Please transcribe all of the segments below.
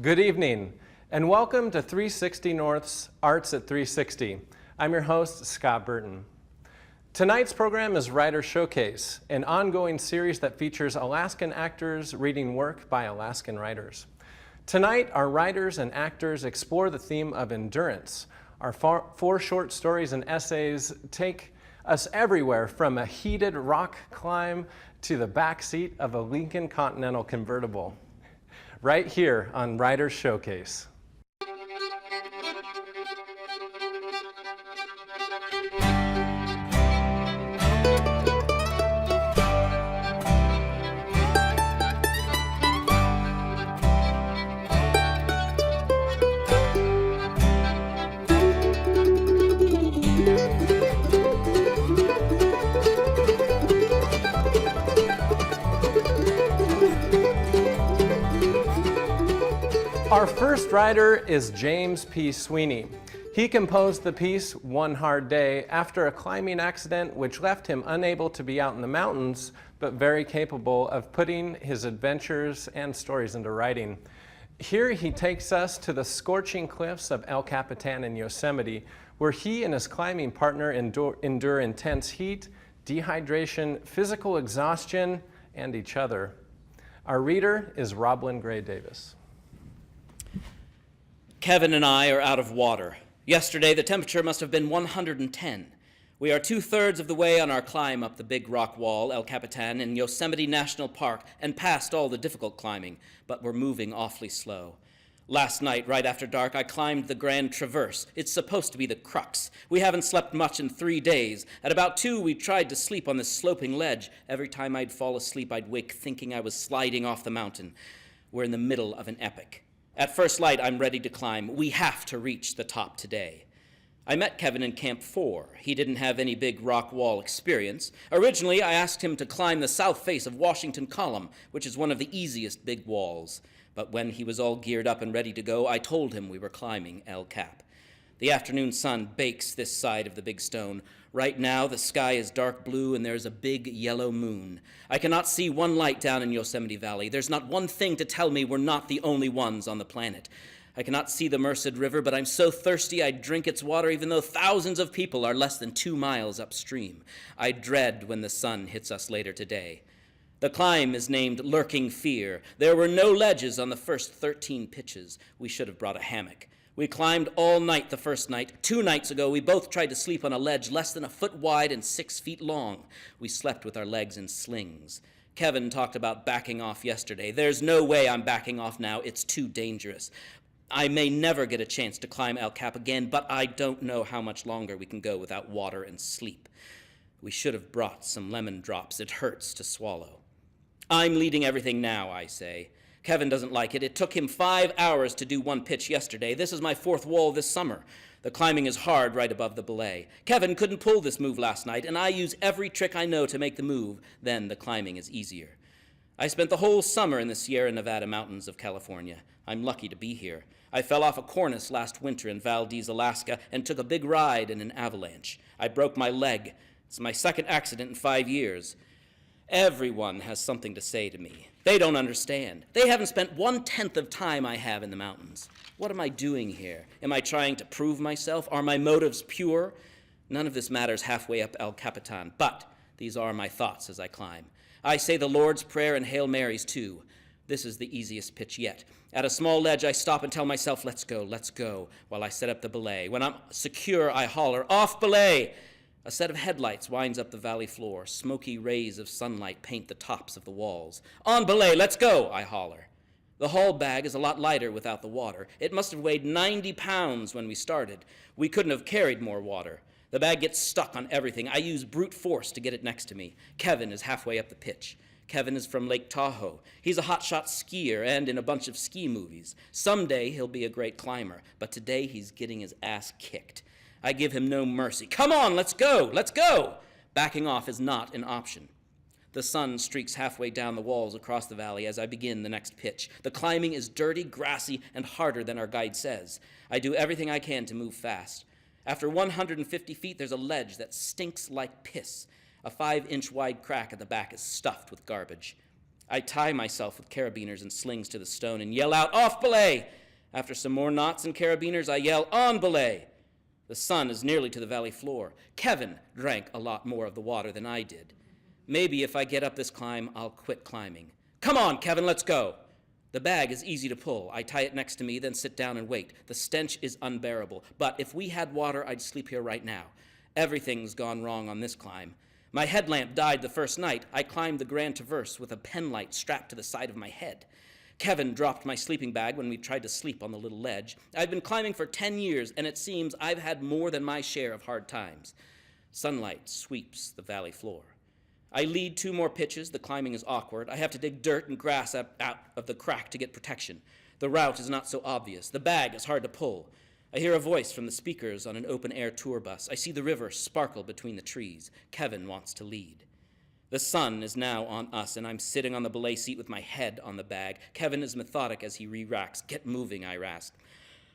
Good evening, and welcome to 360 North's Arts at 360. I'm your host, Scott Burton. Tonight's program is Writer Showcase, an ongoing series that features Alaskan actors reading work by Alaskan writers. Tonight, our writers and actors explore the theme of endurance. Our four short stories and essays take us everywhere from a heated rock climb to the back seat of a Lincoln Continental convertible. Right here on Writer Showcase. Our first writer is James P. Sweeney. He composed the piece One Hard Day after a climbing accident which left him unable to be out in the mountains, but very capable of putting his adventures and stories into writing. Here he takes us to the scorching cliffs of El Capitan in Yosemite, where he and his climbing partner endure intense heat, dehydration, physical exhaustion, and each other. Our reader is Roblin Gray Davis. Kevin and I are out of water. Yesterday, the temperature must have been 110. We are 2/3 of the way on our climb up the big rock wall, El Capitan, in Yosemite National Park, and past all the difficult climbing, but we're moving awfully slow. Last night, right after dark, I climbed the Grand Traverse. It's supposed to be the crux. We haven't slept much in 3 days. At about 2, we tried to sleep on this sloping ledge. Every time I'd fall asleep, I'd wake thinking I was sliding off the mountain. We're in the middle of an epic. At first light, I'm ready to climb. We have to reach the top today. I met Kevin in Camp 4. He didn't have any big rock wall experience. Originally, I asked him to climb the south face of Washington Column, which is one of the easiest big walls. But when he was all geared up and ready to go, I told him we were climbing El Cap. The afternoon sun bakes this side of the big stone. Right now, the sky is dark blue and there's a big yellow moon. I cannot see one light down in Yosemite Valley. There's not one thing to tell me we're not the only ones on the planet. I cannot see the Merced River, but I'm so thirsty I'd drink its water even though thousands of people are less than 2 miles upstream. I dread when the sun hits us later today. The climb is named Lurking Fear. There were no ledges on the first 13 pitches. We should have brought a hammock. We climbed all night the first night. 2 nights ago, we both tried to sleep on a ledge less than a foot wide and 6 feet long. We slept with our legs in slings. Kevin talked about backing off yesterday. There's no way I'm backing off now. It's too dangerous. I may never get a chance to climb El Cap again, but I don't know how much longer we can go without water and sleep. We should have brought some lemon drops. It hurts to swallow. I'm leading everything now, I say. Kevin doesn't like it. It took him 5 hours to do 1 pitch yesterday. This is my 4th wall this summer. The climbing is hard right above the belay. Kevin couldn't pull this move last night, and I use every trick I know to make the move. Then the climbing is easier. I spent the whole summer in the Sierra Nevada mountains of California. I'm lucky to be here. I fell off a cornice last winter in Valdez, Alaska, and took a big ride in an avalanche. I broke my leg. It's my 2nd accident in 5 years. Everyone has something to say to me. They don't understand. They haven't spent 1/10 of time I have in the mountains. What am I doing here? Am I trying to prove myself? Are my motives pure? None of this matters halfway up El Capitan, but these are my thoughts as I climb. I say the Lord's Prayer and Hail Marys too. This is the easiest pitch yet. At a small ledge, I stop and tell myself, let's go, while I set up the belay. When I'm secure, I holler, off belay! A set of headlights winds up the valley floor. Smoky rays of sunlight paint the tops of the walls. On belay, let's go, I holler. The haul bag is a lot lighter without the water. It must have weighed 90 pounds when we started. We couldn't have carried more water. The bag gets stuck on everything. I use brute force to get it next to me. Kevin is halfway up the pitch. Kevin is from Lake Tahoe. He's a hotshot skier and in a bunch of ski movies. Someday he'll be a great climber, but today he's getting his ass kicked. I give him no mercy. Come on, let's go, let's go! Backing off is not an option. The sun streaks halfway down the walls across the valley as I begin the next pitch. The climbing is dirty, grassy, and harder than our guide says. I do everything I can to move fast. After 150 feet, there's a ledge that stinks like piss. A 5-inch wide crack at the back is stuffed with garbage. I tie myself with carabiners and slings to the stone and yell out, "Off belay!" After some more knots and carabiners, I yell, "On belay!" The sun is nearly to the valley floor. Kevin drank a lot more of the water than I did. Maybe if I get up this climb, I'll quit climbing. "Come on, Kevin, let's go." The bag is easy to pull. I tie it next to me, then sit down and wait. The stench is unbearable, but if we had water, I'd sleep here right now. Everything's gone wrong on this climb. My headlamp died the first night. I climbed the Grand Traverse with a penlight strapped to the side of my head. Kevin dropped my sleeping bag when we tried to sleep on the little ledge. I've been climbing for 10 years, and it seems I've had more than my share of hard times. Sunlight sweeps the valley floor. I lead 2 more pitches. The climbing is awkward. I have to dig dirt and grass out of the crack to get protection. The route is not so obvious. The bag is hard to pull. I hear a voice from the speakers on an open-air tour bus. I see the river sparkle between the trees. Kevin wants to lead. The sun is now on us, and I'm sitting on the belay seat with my head on the bag. Kevin is methodic as he re-racks. "Get moving," I rasp.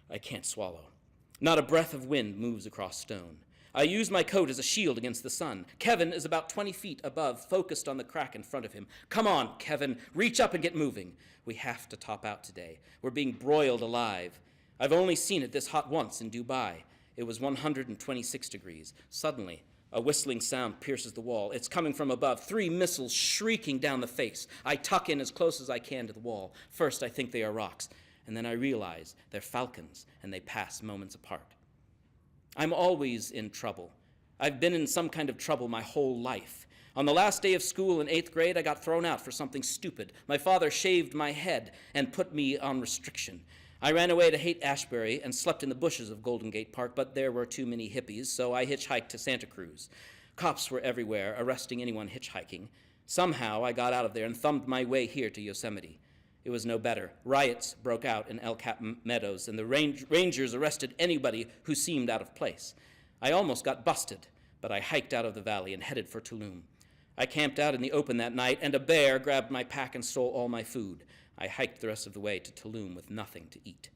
I can't swallow. Not a breath of wind moves across stone. I use my coat as a shield against the sun. Kevin is about 20 feet above, focused on the crack in front of him. "Come on, Kevin, reach up and get moving. We have to top out today. We're being broiled alive. I've only seen it this hot once in Dubai. It was 126 degrees. Suddenly, a whistling sound pierces the wall. It's coming from above, 3 missiles shrieking down the face. I tuck in as close as I can to the wall. First, I think they are rocks, and then I realize they're falcons, and they pass moments apart. I'm always in trouble. I've been in some kind of trouble my whole life. On the last day of school in 8th grade, I got thrown out for something stupid. My father shaved my head and put me on restriction. I ran away to Haight-Ashbury and slept in the bushes of Golden Gate Park, but there were too many hippies, so I hitchhiked to Santa Cruz. Cops were everywhere, arresting anyone hitchhiking. Somehow, I got out of there and thumbed my way here to Yosemite. It was no better. Riots broke out in El Cap Meadows, and the rangers arrested anybody who seemed out of place. I almost got busted, but I hiked out of the valley and headed for Tulum. I camped out in the open that night, and a bear grabbed my pack and stole all my food. I hiked the rest of the way to Tulum with nothing to eat.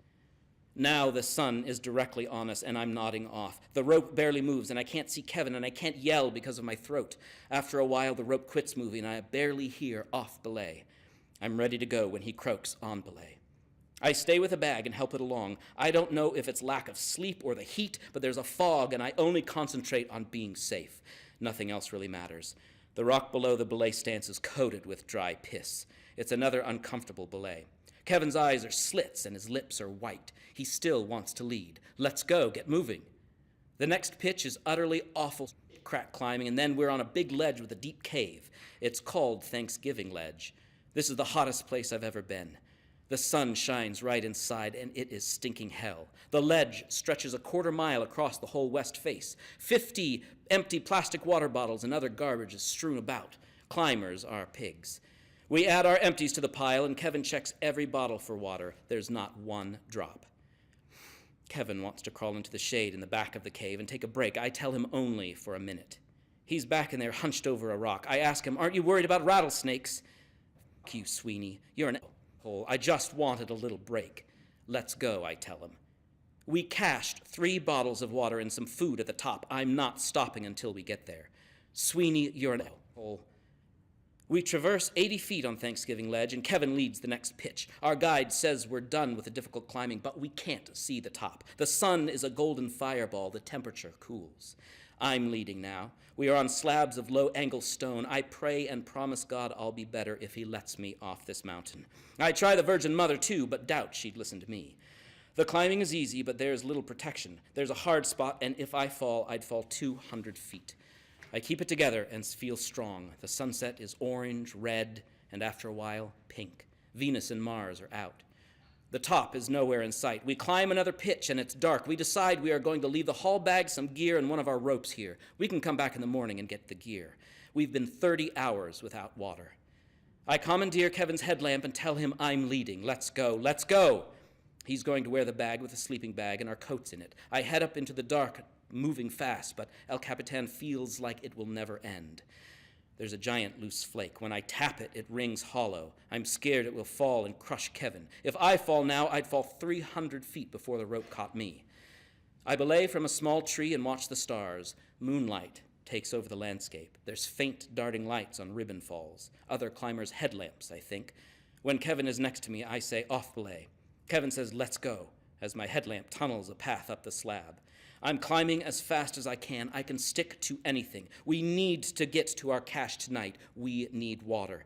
Now the sun is directly on us, and I'm nodding off. The rope barely moves, and I can't see Kevin, and I can't yell because of my throat. After a while, the rope quits moving, and I barely hear "off belay." I'm ready to go when he croaks "on belay." I stay with the bag and help it along. I don't know if it's lack of sleep or the heat, but there's a fog, and I only concentrate on being safe. Nothing else really matters. The rock below the belay stance is coated with dry piss. It's another uncomfortable belay. Kevin's eyes are slits and his lips are white. He still wants to lead. Let's go, get moving. The next pitch is utterly awful crack climbing, and then we're on a big ledge with a deep cave. It's called Thanksgiving Ledge. This is the hottest place I've ever been. The sun shines right inside, and it is stinking hell. The ledge stretches a quarter mile across the whole west face. 50 empty plastic water bottles and other garbage is strewn about. Climbers are pigs. We add our empties to the pile, and Kevin checks every bottle for water. There's not one drop. Kevin wants to crawl into the shade in the back of the cave and take a break. I tell him only for a minute. He's back in there hunched over a rock. I ask him, "Aren't you worried about rattlesnakes?" "F you, Sweeney. You're an a-hole. I just wanted a little break." "Let's go," I tell him. We cached 3 bottles of water and some food at the top. I'm not stopping until we get there. "Sweeney, you're an a-hole." We traverse 80 feet on Thanksgiving Ledge, and Kevin leads the next pitch. Our guide says we're done with the difficult climbing, but we can't see the top. The sun is a golden fireball. The temperature cools. I'm leading now. We are on slabs of low-angle stone. I pray and promise God I'll be better if he lets me off this mountain. I try the Virgin Mother, too, but doubt she'd listen to me. The climbing is easy, but there's little protection. There's a hard spot, and if I fall, I'd fall 200 feet. I keep it together and feel strong. The sunset is orange, red, and after a while, pink. Venus and Mars are out. The top is nowhere in sight. We climb another pitch, and it's dark. We decide we are going to leave the haul bag, some gear, and one of our ropes here. We can come back in the morning and get the gear. We've been 30 hours without water. I commandeer Kevin's headlamp and tell him I'm leading. Let's go, let's go. He's going to wear the bag with a sleeping bag and our coats in it. I head up into the dark, moving fast, but El Capitan feels like it will never end. There's a giant loose flake. When I tap it, it rings hollow. I'm scared it will fall and crush Kevin. If I fall now, I'd fall 300 feet before the rope caught me. I belay from a small tree and watch the stars. Moonlight takes over the landscape. There's faint darting lights on ribbon falls, other climbers' headlamps, I think. When Kevin is next to me, I say, off belay. Kevin says, let's go, as my headlamp tunnels a path up the slab. I'm climbing as fast as I can. I can stick to anything. We need to get to our cache tonight. We need water.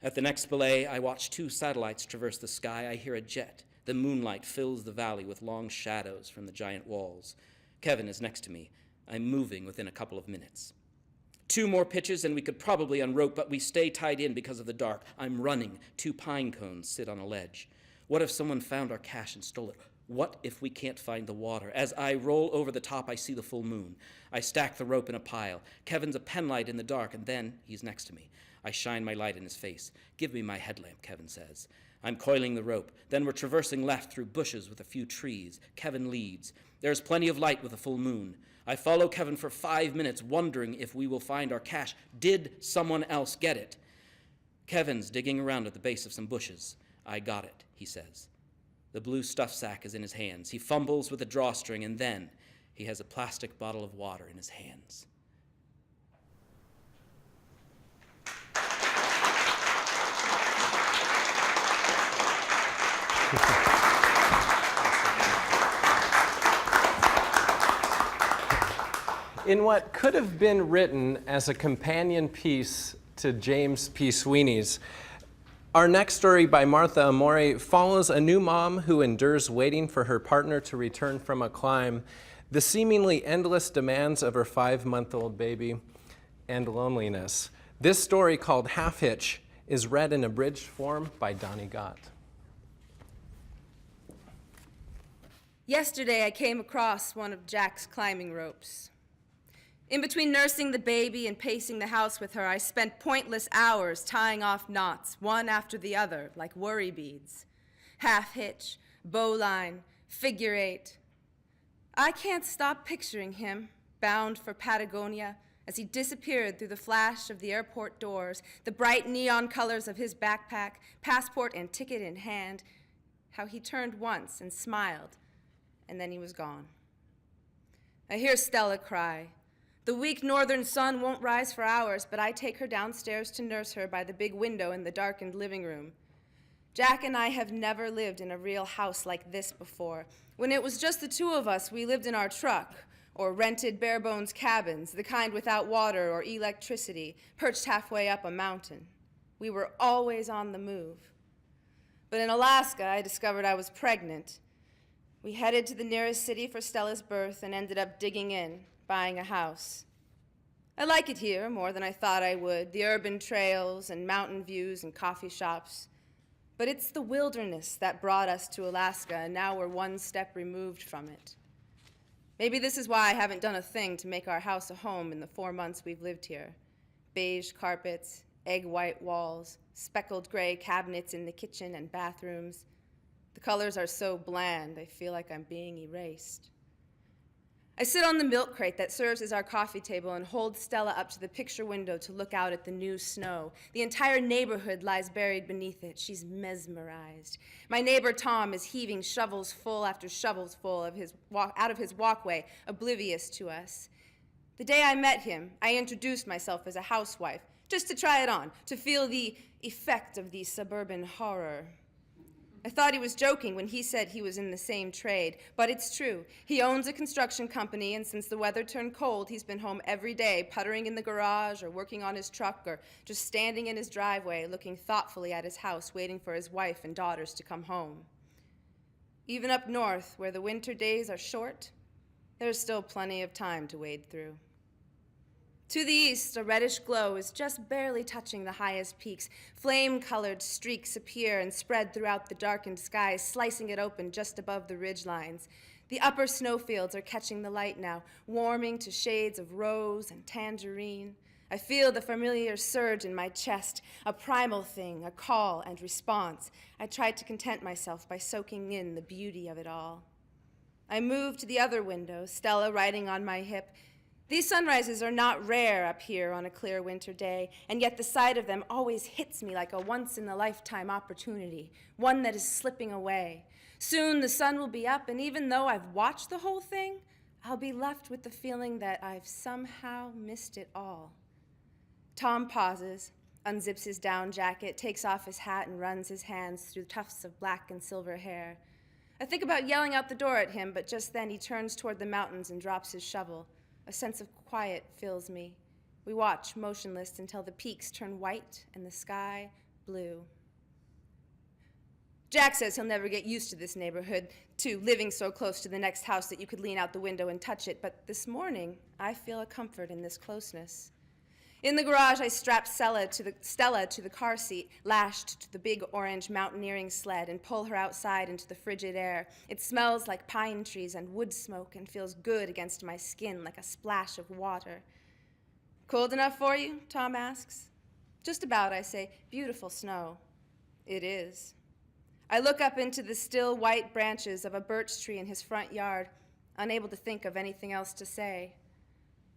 At the next belay, I watch 2 satellites traverse the sky. I hear a jet. The moonlight fills the valley with long shadows from the giant walls. Kevin is next to me. I'm moving within a couple of minutes. 2 more pitches and we could probably unrope, but we stay tied in because of the dark. I'm running. 2 pine cones sit on a ledge. What if someone found our cache and stole it? What if we can't find the water? As I roll over the top, I see the full moon. I stack the rope in a pile. Kevin's a penlight in the dark, and then he's next to me. I shine my light in his face. Give me my headlamp, Kevin says. I'm coiling the rope. Then we're traversing left through bushes with a few trees. Kevin leads. There's plenty of light with a full moon. I follow Kevin for 5 minutes, wondering if we will find our cache. Did someone else get it? Kevin's digging around at the base of some bushes. I got it, he says. The blue stuff sack is in his hands. He fumbles with a drawstring, and then he has a plastic bottle of water in his hands. In what could have been written as a companion piece to James P. Sweeney's, our next story by Martha Amore follows a new mom who endures waiting for her partner to return from a climb, the seemingly endless demands of her 5-month-old baby, and loneliness. This story, called Half Hitch, is read in abridged form by Donnie Gott. Yesterday I came across one of Jack's climbing ropes. In between nursing the baby and pacing the house with her, I spent pointless hours tying off knots, one after the other, like worry beads. Half hitch, bowline, figure 8. I can't stop picturing him, bound for Patagonia, as he disappeared through the flash of the airport doors, the bright neon colors of his backpack, passport and ticket in hand, how he turned once and smiled, and then he was gone. I hear Stella cry. The weak northern sun won't rise for hours, but I take her downstairs to nurse her by the big window in the darkened living room. Jack and I have never lived in a real house like this before. When it was just the 2 of us, we lived in our truck, or rented bare-bones cabins, the kind without water or electricity, perched halfway up a mountain. We were always on the move. But in Alaska, I discovered I was pregnant. We headed to the nearest city for Stella's birth and ended up digging in, buying a house. I like it here more than I thought I would, the urban trails and mountain views and coffee shops. But it's the wilderness that brought us to Alaska, and now we're 1 step removed from it. Maybe this is why I haven't done a thing to make our house a home in the 4 months we've lived here. Beige carpets, egg white walls, speckled gray cabinets in the kitchen and bathrooms. The colors are so bland, I feel like I'm being erased. I sit on the milk crate that serves as our coffee table and hold Stella up to the picture window to look out at the new snow. The entire neighborhood lies buried beneath it. She's mesmerized. My neighbor Tom is heaving shovels full after shovels full of out of his walkway, oblivious to us. The day I met him, I introduced myself as a housewife, just to try it on, to feel the effect of the suburban horror. I thought he was joking when he said he was in the same trade, but it's true. He owns a construction company, and since the weather turned cold, he's been home every day, puttering in the garage or working on his truck or just standing in his driveway, looking thoughtfully at his house, waiting for his wife and daughters to come home. Even up north, where the winter days are short, there's still plenty of time to wade through. To the east, a reddish glow is just barely touching the highest peaks. Flame-colored streaks appear and spread throughout the darkened sky, slicing it open just above the ridgelines. The upper snowfields are catching the light now, warming to shades of rose and tangerine. I feel the familiar surge in my chest, a primal thing, a call and response. I tried to content myself by soaking in the beauty of it all. I moved to the other window, Stella riding on my hip. These sunrises are not rare up here on a clear winter day, and yet the sight of them always hits me like a once-in-a-lifetime opportunity, one that is slipping away. Soon the sun will be up, and even though I've watched the whole thing, I'll be left with the feeling that I've somehow missed it all. Tom pauses, unzips his down jacket, takes off his hat, and runs his hands through tufts of black and silver hair. I think about yelling out the door at him, but just then he turns toward the mountains and drops his shovel. A sense of quiet fills me. We watch, motionless, until the peaks turn white and the sky blue. Jack says he'll never get used to this neighborhood, to living so close to the next house that you could lean out the window and touch it, but this morning I feel a comfort in this closeness. In the garage, I strap Stella to the car seat, lashed to the big orange mountaineering sled, and pull her outside into the frigid air. It smells like pine trees and wood smoke and feels good against my skin like a splash of water. Cold enough for you? Tom asks. Just about, I say. Beautiful snow. It is. I look up into the still white branches of a birch tree in his front yard, unable to think of anything else to say.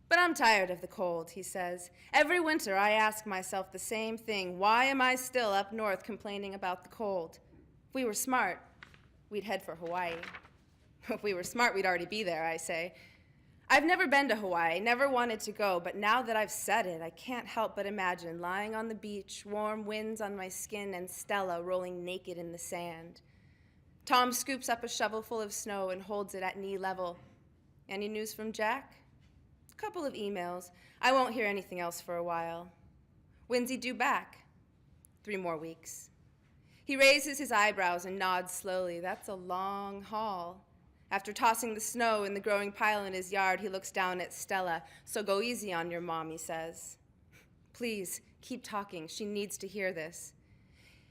But I'm tired of the cold, he says. Every winter I ask myself the same thing. Why am I still up north complaining about the cold? If we were smart, we'd head for Hawaii. If we were smart, we'd already be there, I say. I've never been to Hawaii, never wanted to go, but now that I've said it, I can't help but imagine lying on the beach, warm winds on my skin, and Stella rolling naked in the sand. Tom scoops up a shovelful of snow and holds it at knee level. Any news from Jack? A couple of emails. I won't hear anything else for a while. When's he due back? 3 more weeks. He raises his eyebrows and nods slowly. That's a long haul. After tossing the snow in the growing pile in his yard, he looks down at Stella. So go easy on your mom, he says. Please, keep talking. She needs to hear this.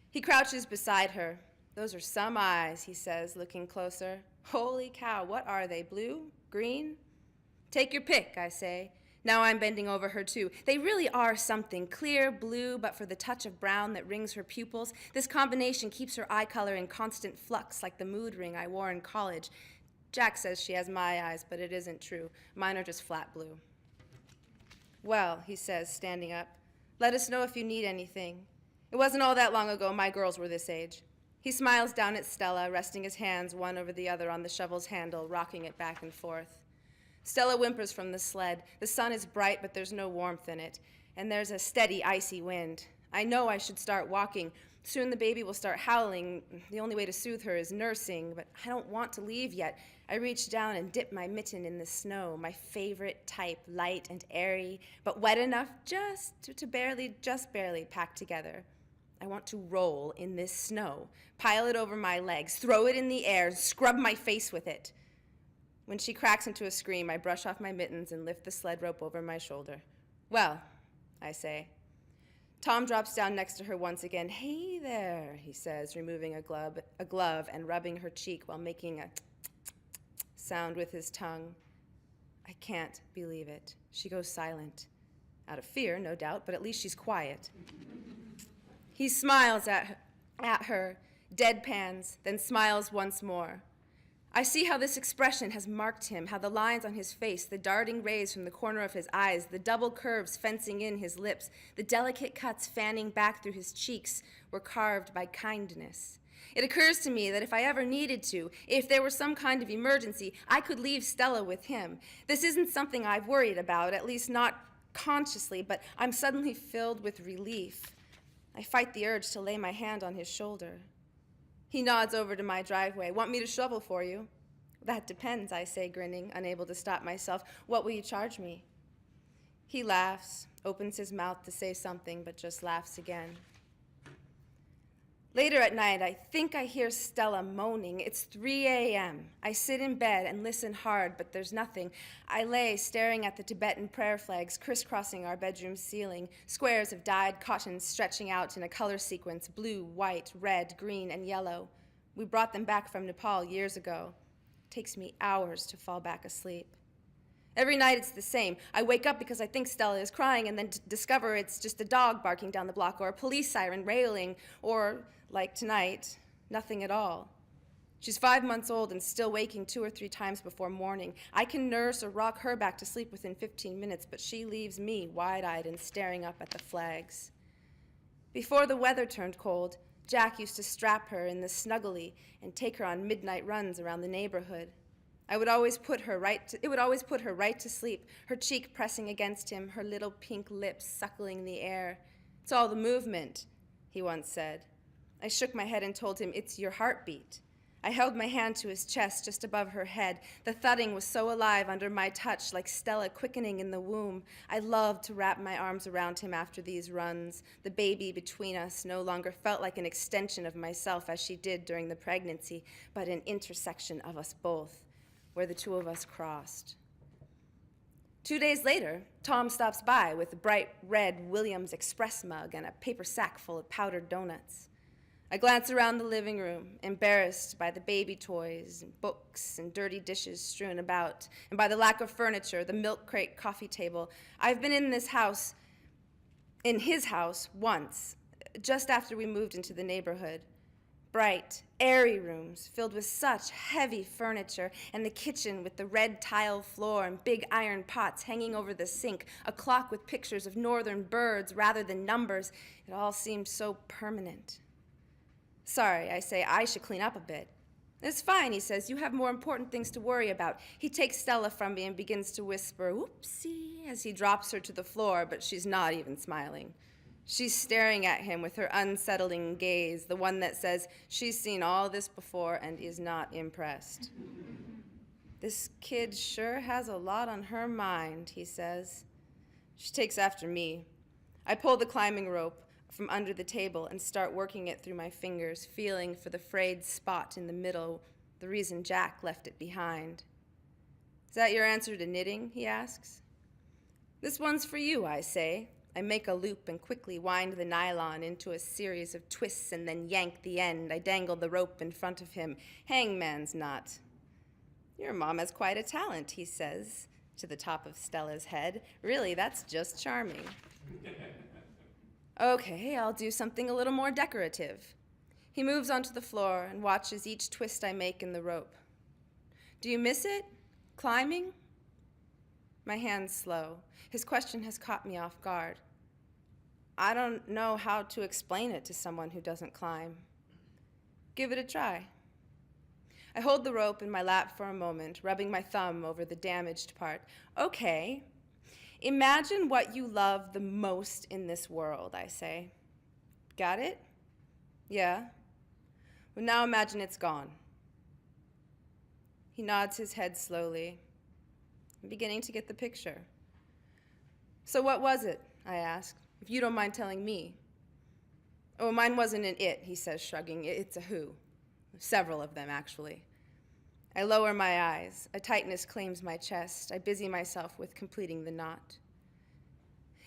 He crouches beside her. Those are some eyes, he says, looking closer. Holy cow, what are they, blue? Green? Take your pick, I say. Now I'm bending over her, too. They really are something. Clear blue, but for the touch of brown that rings her pupils. This combination keeps her eye color in constant flux, like the mood ring I wore in college. Jack says she has my eyes, but it isn't true. Mine are just flat blue. Well, he says, standing up, let us know if you need anything. It wasn't all that long ago my girls were this age. He smiles down at Stella, resting his hands one over the other on the shovel's handle, rocking it back and forth. Stella whimpers from the sled. The sun is bright, but there's no warmth in it, and there's a steady, icy wind. I know I should start walking. Soon the baby will start howling. The only way to soothe her is nursing, but I don't want to leave yet. I reach down and dip my mitten in the snow, my favorite type, light and airy, but wet enough just barely pack together. I want to roll in this snow, pile it over my legs, throw it in the air, scrub my face with it. When she cracks into a scream, I brush off my mittens and lift the sled rope over my shoulder. Well, I say. Tom drops down next to her once again. Hey there, he says, removing a glove and rubbing her cheek while making a sound with his tongue. I can't believe it. She goes silent. Out of fear, no doubt, but at least she's quiet. He smiles at her, deadpans, then smiles once more. I see how this expression has marked him, how the lines on his face, the darting rays from the corner of his eyes, the double curves fencing in his lips, the delicate cuts fanning back through his cheeks were carved by kindness. It occurs to me that if I ever needed to, if there were some kind of emergency, I could leave Stella with him. This isn't something I've worried about, at least not consciously, but I'm suddenly filled with relief. I fight the urge to lay my hand on his shoulder. He nods over to my driveway. Want me to shovel for you? That depends, I say, grinning, unable to stop myself. What will you charge me? He laughs, opens his mouth to say something, but just laughs again. Later at night, I think I hear Stella moaning. It's 3 a.m. I sit in bed and listen hard, but there's nothing. I lay staring at the Tibetan prayer flags crisscrossing our bedroom ceiling, squares of dyed cotton stretching out in a color sequence, blue, white, red, green, and yellow. We brought them back from Nepal years ago. It takes me hours to fall back asleep. Every night it's the same. I wake up because I think Stella is crying and then discover it's just a dog barking down the block or a police siren railing or, like tonight, nothing at all. She's 5 months old and still waking 2 or 3 times before morning. I can nurse or rock her back to sleep within 15 minutes, but she leaves me wide-eyed and staring up at the flags. Before the weather turned cold, Jack used to strap her in the snuggly and take her on midnight runs around the neighborhood. It would always put her right to sleep, her cheek pressing against him, her little pink lips suckling the air. "It's all the movement," he once said. I shook my head and told him, "It's your heartbeat." I held my hand to his chest just above her head. The thudding was so alive under my touch, like Stella quickening in the womb. I loved to wrap my arms around him after these runs. The baby between us no longer felt like an extension of myself as she did during the pregnancy, but an intersection of us both, where the two of us crossed. 2 days later, Tom stops by with a bright red Williams Express mug and a paper sack full of powdered donuts. I glance around the living room, embarrassed by the baby toys and books and dirty dishes strewn about, and by the lack of furniture, the milk crate coffee table. I've been in his house once, just after we moved into the neighborhood. Bright, airy rooms filled with such heavy furniture, and the kitchen with the red tile floor and big iron pots hanging over the sink, a clock with pictures of northern birds rather than numbers. It all seemed so permanent. "Sorry," I say, "I should clean up a bit." "It's fine," he says. "You have more important things to worry about." He takes Stella from me and begins to whisper, "Whoopsie," as he drops her to the floor, but she's not even smiling. She's staring at him with her unsettling gaze, the one that says she's seen all this before and is not impressed. "This kid sure has a lot on her mind," he says. She takes after me. I pull the climbing rope from under the table and start working it through my fingers, feeling for the frayed spot in the middle, the reason Jack left it behind. "Is that your answer to knitting?" he asks. "This one's for you," I say. I make a loop and quickly wind the nylon into a series of twists and then yank the end. I dangle the rope in front of him. Hangman's knot. "Your mom has quite a talent," he says, to the top of Stella's head. "Really, that's just charming." "Okay, I'll do something a little more decorative." He moves onto the floor and watches each twist I make in the rope. "Do you miss it? Climbing?" My hand's slow. His question has caught me off guard. I don't know how to explain it to someone who doesn't climb. "Give it a try." I hold the rope in my lap for a moment, rubbing my thumb over the damaged part. "Okay. Imagine what you love the most in this world," I say. "Got it?" "Yeah." "Well, now imagine it's gone." He nods his head slowly. I'm beginning to get the picture. "So what was it?" I ask, "if you don't mind telling me." "Oh, mine wasn't an it," he says, shrugging. "It's a who. Several of them, actually." I lower my eyes. A tightness claims my chest. I busy myself with completing the knot.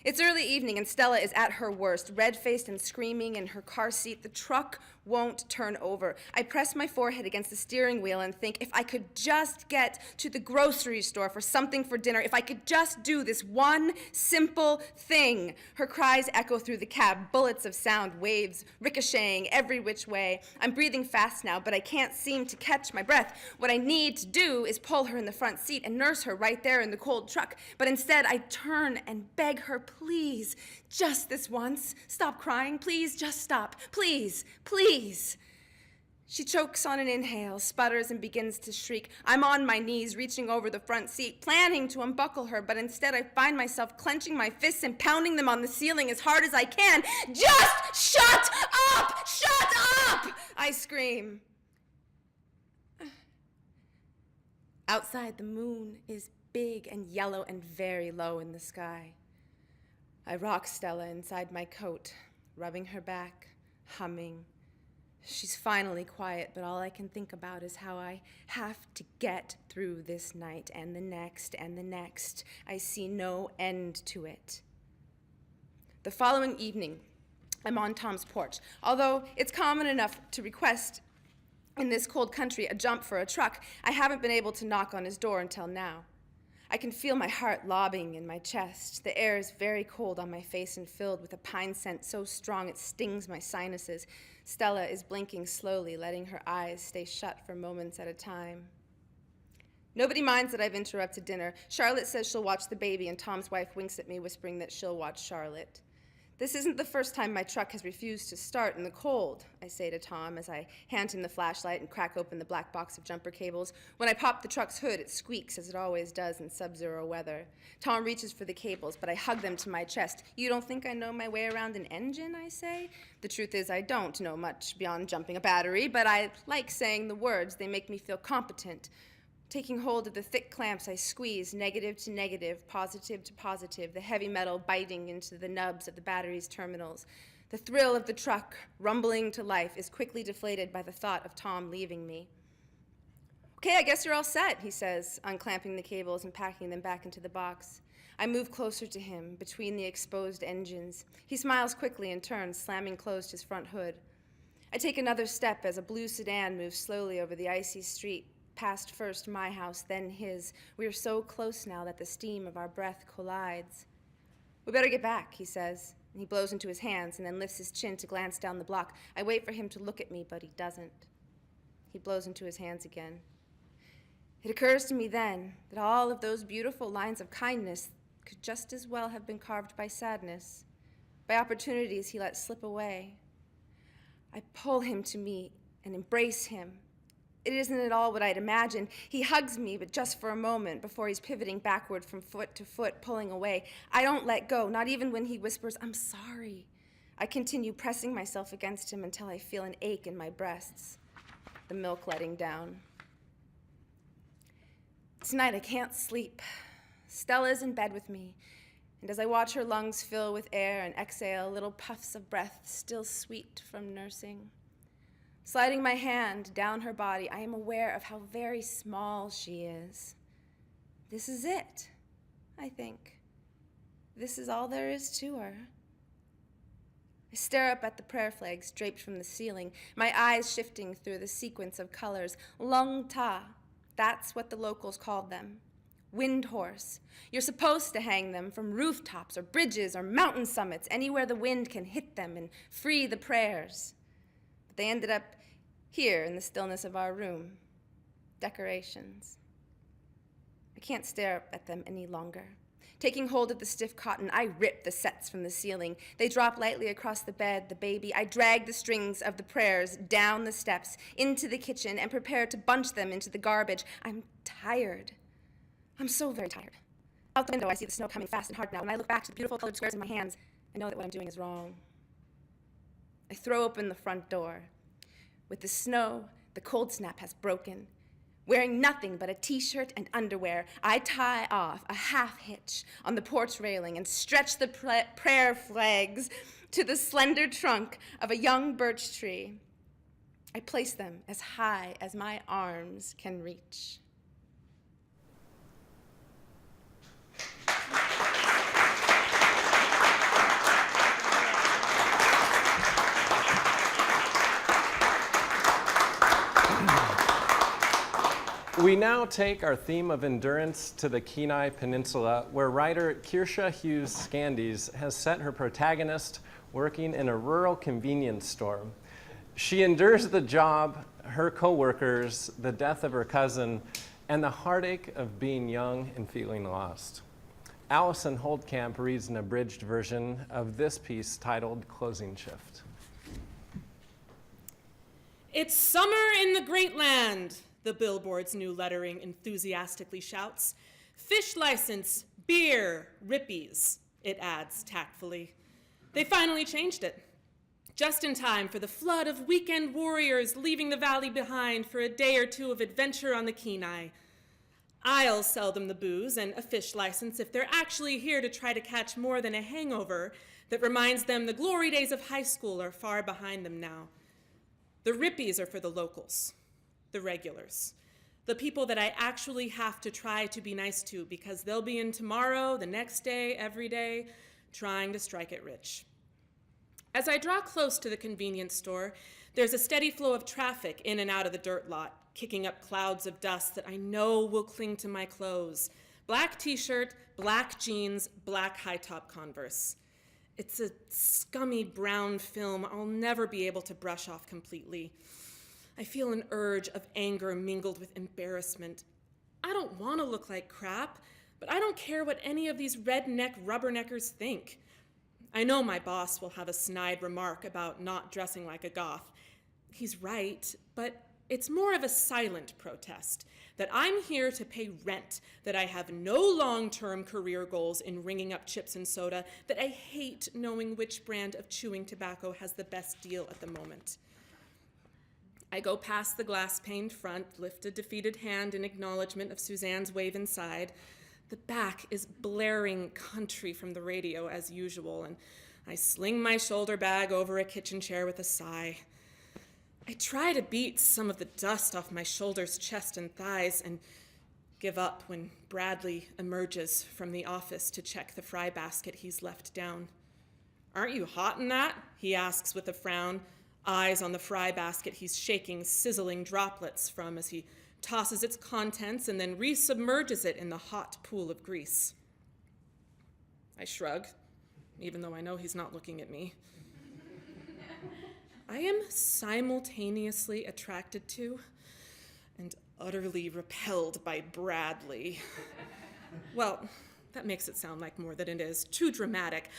It's early evening, and Stella is at her worst, red-faced and screaming in her car seat. The truck won't turn over. I press my forehead against the steering wheel and think, if I could just get to the grocery store for something for dinner, if I could just do this one simple thing. Her cries echo through the cab, bullets of sound, waves ricocheting every which way. I'm breathing fast now, but I can't seem to catch my breath. What I need to do is pull her in the front seat and nurse her right there in the cold truck. But instead, I turn and beg her, "Please, just this once, stop crying. Please, just stop. Please, please." She chokes on an inhale, sputters, and begins to shriek. I'm on my knees, reaching over the front seat, planning to unbuckle her, but instead I find myself clenching my fists and pounding them on the ceiling as hard as I can. "Just shut up! Shut up!" I scream. Outside, the moon is big and yellow and very low in the sky. I rock Stella inside my coat, rubbing her back, humming. She's finally quiet, but all I can think about is how I have to get through this night and the next and the next. I see no end to it. The following evening, I'm on Tom's porch. Although it's common enough to request in this cold country a jump for a truck, I haven't been able to knock on his door until now. I can feel my heart lobbing in my chest. The air is very cold on my face and filled with a pine scent so strong it stings my sinuses. Stella is blinking slowly, letting her eyes stay shut for moments at a time. Nobody minds that I've interrupted dinner. Charlotte says she'll watch the baby, and Tom's wife winks at me, whispering that she'll watch Charlotte. This isn't the first time my truck has refused to start in the cold, I say to Tom as I hand him the flashlight and crack open the black box of jumper cables. When I pop the truck's hood, it squeaks as it always does in sub-zero weather. Tom reaches for the cables, but I hug them to my chest. You don't think I know my way around an engine, I say? The truth is I don't know much beyond jumping a battery, but I like saying the words. They make me feel competent. Taking hold of the thick clamps, I squeeze negative to negative, positive to positive, the heavy metal biting into the nubs of the battery's terminals. The thrill of the truck, rumbling to life, is quickly deflated by the thought of Tom leaving me. Okay, I guess you're all set, he says, unclamping the cables and packing them back into the box. I move closer to him, between the exposed engines. He smiles quickly and turns, slamming closed his front hood. I take another step as a blue sedan moves slowly over the icy street, past first my house, then his. We are so close now that the steam of our breath collides. We better get back, he says. He blows into his hands and then lifts his chin to glance down the block. I wait for him to look at me, but he doesn't. He blows into his hands again. It occurs to me then that all of those beautiful lines of kindness could just as well have been carved by sadness, by opportunities he let slip away. I pull him to me and embrace him. It isn't at all what I'd imagined. He hugs me, but just for a moment before he's pivoting backward from foot to foot, pulling away. I don't let go, not even when he whispers, "I'm sorry." I continue pressing myself against him until I feel an ache in my breasts, the milk letting down. Tonight I can't sleep. Stella's in bed with me, and as I watch her lungs fill with air and exhale little puffs of breath still sweet from nursing, sliding my hand down her body, I am aware of how very small she is. This is it, I think. This is all there is to her. I stare up at the prayer flags draped from the ceiling, my eyes shifting through the sequence of colors. Lung ta, that's what the locals called them. Wind horse. You're supposed to hang them from rooftops or bridges or mountain summits, anywhere the wind can hit them and free the prayers. But they ended up here in the stillness of our room. Decorations. I can't stare up at them any longer. Taking hold of the stiff cotton, I rip the sets from the ceiling. They drop lightly across the bed, the baby. I drag the strings of the prayers down the steps, into the kitchen, and prepare to bunch them into the garbage. I'm tired. I'm so very tired. Out the window, I see the snow coming fast and hard now. When I look back to the beautiful colored squares in my hands, I know that what I'm doing is wrong. I throw open the front door. With the snow, the cold snap has broken. Wearing nothing but a t-shirt and underwear, I tie off a half hitch on the porch railing and stretch the prayer flags to the slender trunk of a young birch tree. I place them as high as my arms can reach. We now take our theme of endurance to the Kenai Peninsula, where writer Kirsa Hughes-Skandijs has set her protagonist working in a rural convenience store. She endures the job, her co-workers, the death of her cousin, and the heartache of being young and feeling lost. Allison Holtkamp reads an abridged version of this piece titled Closing Shift. It's summer in the great land, the billboard's new lettering enthusiastically shouts. Fish license, beer, rippies, it adds tactfully. They finally changed it, just in time for the flood of weekend warriors leaving the valley behind for a day or two of adventure on the Kenai. I'll sell them the booze and a fish license if they're actually here to try to catch more than a hangover that reminds them the glory days of high school are far behind them now. The rippies are for the locals. The regulars, the people that I actually have to try to be nice to because they'll be in tomorrow, the next day, every day, trying to strike it rich. As I draw close to the convenience store, there's a steady flow of traffic in and out of the dirt lot, kicking up clouds of dust that I know will cling to my clothes. Black t-shirt, black jeans, black high-top Converse. It's a scummy brown film I'll never be able to brush off completely. I feel an urge of anger mingled with embarrassment. I don't want to look like crap, but I don't care what any of these redneck rubberneckers think. I know my boss will have a snide remark about not dressing like a goth. He's right, but it's more of a silent protest, that I'm here to pay rent, that I have no long-term career goals in ringing up chips and soda, that I hate knowing which brand of chewing tobacco has the best deal at the moment. I go past the glass-paned front, lift a defeated hand in acknowledgement of Suzanne's wave inside. The back is blaring country from the radio as usual, and I sling my shoulder bag over a kitchen chair with a sigh. I try to beat some of the dust off my shoulders, chest, and thighs, and give up when Bradley emerges from the office to check the fry basket he's left down. "Aren't you hot in that?" he asks with a frown, eyes on the fry basket he's shaking sizzling droplets from as he tosses its contents and then resubmerges it in the hot pool of grease. I shrug, even though I know he's not looking at me. I am simultaneously attracted to and utterly repelled by Bradley. Well, that makes it sound like more than it is. Too dramatic.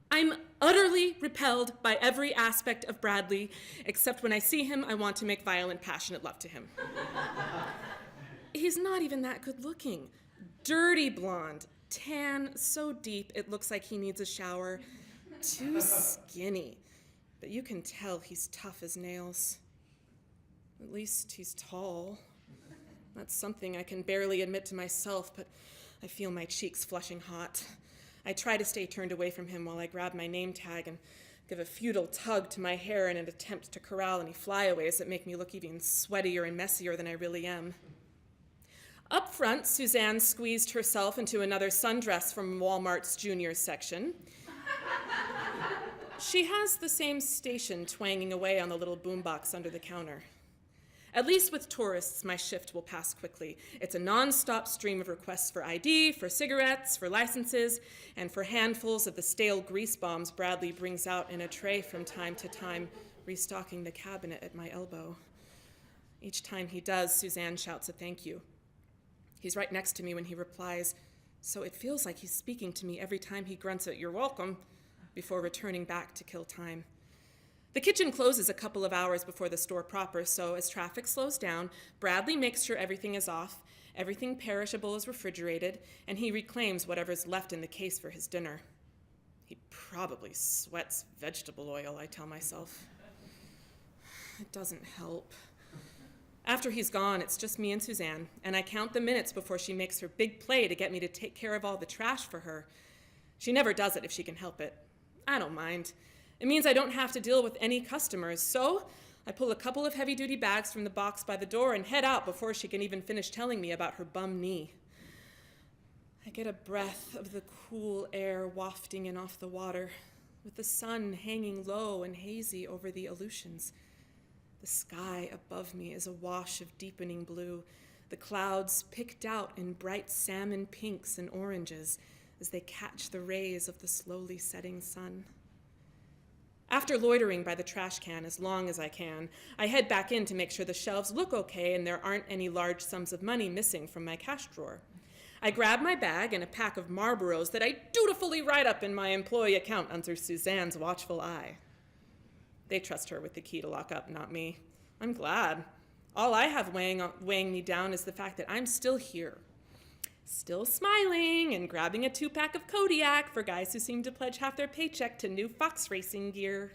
I'm utterly repelled by every aspect of Bradley, except when I see him, I want to make violent, passionate love to him. He's not even that good looking. Dirty blonde, tan so deep it looks like he needs a shower. Too skinny. But you can tell he's tough as nails. At least he's tall. That's something I can barely admit to myself, but I feel my cheeks flushing hot. I try to stay turned away from him while I grab my name tag and give a futile tug to my hair in an attempt to corral any flyaways that make me look even sweatier and messier than I really am. Up front, Suzanne squeezed herself into another sundress from Walmart's juniors section. She has the same station twanging away on the little boombox under the counter. At least with tourists, my shift will pass quickly. It's a non-stop stream of requests for ID, for cigarettes, for licenses, and for handfuls of the stale grease bombs Bradley brings out in a tray from time to time, restocking the cabinet at my elbow. Each time he does, Suzanne shouts a thank you. He's right next to me when he replies, so it feels like he's speaking to me every time he grunts out, "You're welcome," before returning back to kill time. The kitchen closes a couple of hours before the store proper, so as traffic slows down, Bradley makes sure everything is off, everything perishable is refrigerated, and he reclaims whatever's left in the case for his dinner. He probably sweats vegetable oil, I tell myself. It doesn't help. After he's gone, it's just me and Suzanne, and I count the minutes before she makes her big play to get me to take care of all the trash for her. She never does it if she can help it. I don't mind. It means I don't have to deal with any customers, so I pull a couple of heavy-duty bags from the box by the door and head out before she can even finish telling me about her bum knee. I get a breath of the cool air wafting in off the water, with the sun hanging low and hazy over the Aleutians. The sky above me is a wash of deepening blue, the clouds picked out in bright salmon pinks and oranges as they catch the rays of the slowly setting sun. After loitering by the trash can as long as I can, I head back in to make sure the shelves look okay and there aren't any large sums of money missing from my cash drawer. I grab my bag and a pack of Marlboros that I dutifully write up in my employee account under Suzanne's watchful eye. They trust her with the key to lock up, not me. I'm glad. All I have weighing me down is the fact that I'm still here. Still smiling and grabbing a 2-pack of Kodiak for guys who seem to pledge half their paycheck to new fox racing gear.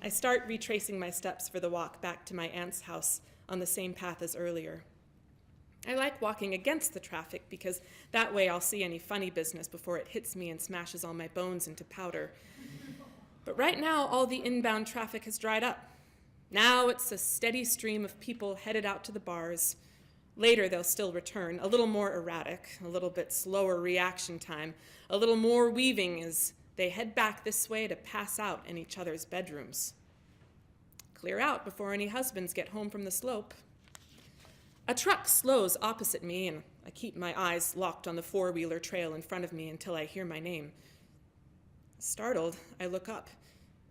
I start retracing my steps for the walk back to my aunt's house on the same path as earlier. I like walking against the traffic because that way I'll see any funny business before it hits me and smashes all my bones into powder. But right now, all the inbound traffic has dried up. Now it's a steady stream of people headed out to the bars. Later, they'll still return, a little more erratic, a little bit slower reaction time, a little more weaving as they head back this way to pass out in each other's bedrooms. Clear out before any husbands get home from the slope. A truck slows opposite me, and I keep my eyes locked on the 4-wheeler trail in front of me until I hear my name. Startled, I look up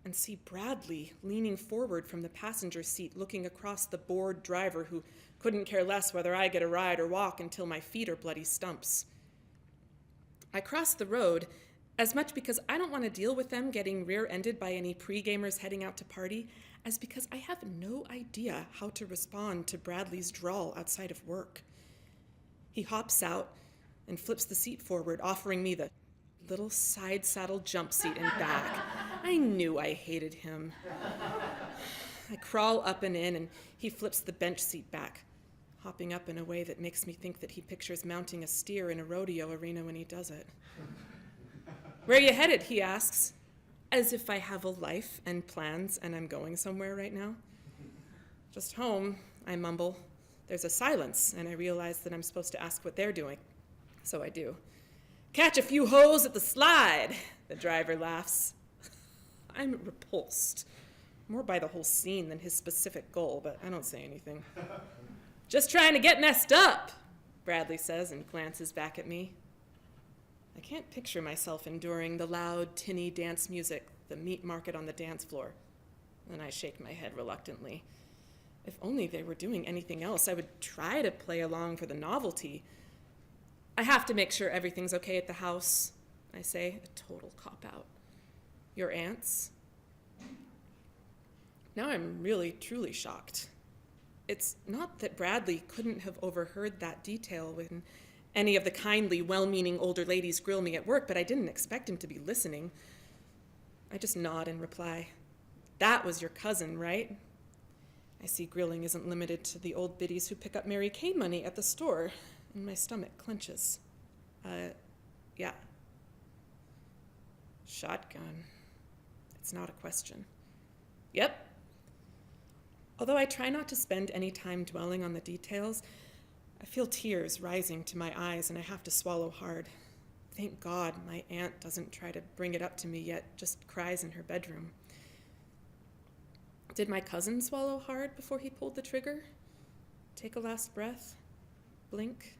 and see Bradley leaning forward from the passenger seat, looking across the bored driver who couldn't care less whether I get a ride or walk until my feet are bloody stumps. I cross the road As much because I don't want to deal with them getting rear-ended by any pre-gamers heading out to party, as because I have no idea how to respond to Bradley's drawl outside of work. He hops out and flips the seat forward, offering me the little side saddle jump seat and back. I knew I hated him. I crawl up and in, and he flips the bench seat back, hopping up in a way that makes me think that he pictures mounting a steer in a rodeo arena when he does it. "Where are you headed?" he asks, as if I have a life and plans and I'm going somewhere right now. "Just home," I mumble. There's a silence, and I realize that I'm supposed to ask what they're doing, so I do. "Catch a few hoes at the slide," the driver laughs. I'm repulsed, more by the whole scene than his specific goal, but I don't say anything. "Just trying to get messed up," Bradley says and glances back at me. I can't picture myself enduring the loud, tinny dance music, the meat market on the dance floor, and I shake my head reluctantly. If only they were doing anything else, I would try to play along for the novelty. "I have to make sure everything's okay at the house," I say, a total cop-out. "Your aunts?" Now I'm really, truly shocked. It's not that Bradley couldn't have overheard that detail when any of the kindly, well-meaning older ladies grill me at work, but I didn't expect him to be listening. I just nod in reply. "That was your cousin, right?" I see grilling isn't limited to the old biddies who pick up Mary Kay money at the store, and my stomach clenches. Yeah. Shotgun. It's not a question. Yep. Although I try not to spend any time dwelling on the details, I feel tears rising to my eyes, and I have to swallow hard. Thank God my aunt doesn't try to bring it up to me yet, just cries in her bedroom. Did my cousin swallow hard before he pulled the trigger? Take a last breath? Blink?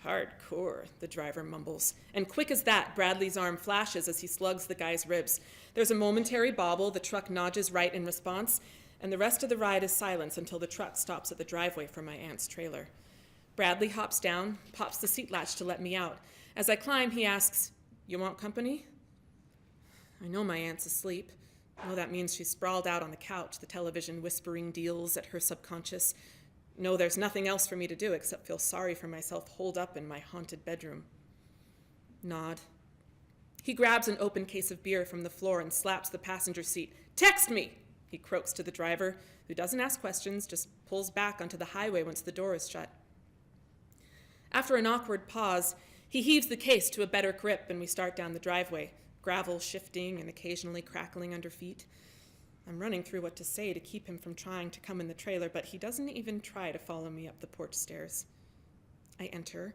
"Hardcore," the driver mumbles. And quick as that, Bradley's arm flashes as he slugs the guy's ribs. There's a momentary bobble, the truck nodges right in response, and the rest of the ride is silence until the truck stops at the driveway for my aunt's trailer. Bradley hops down, pops the seat latch to let me out. As I climb, he asks, "You want company?" I know my aunt's asleep. I know that means she's sprawled out on the couch, the television whispering deals at her subconscious. No, there's nothing else for me to do except feel sorry for myself holed up in my haunted bedroom. Nod. He grabs an open case of beer from the floor and slaps the passenger seat. "Text me!" he croaks to the driver, who doesn't ask questions, just pulls back onto the highway once the door is shut. After an awkward pause, he heaves the case to a better grip and we start down the driveway, gravel shifting and occasionally crackling under feet. I'm running through what to say to keep him from trying to come in the trailer, but he doesn't even try to follow me up the porch stairs. I enter,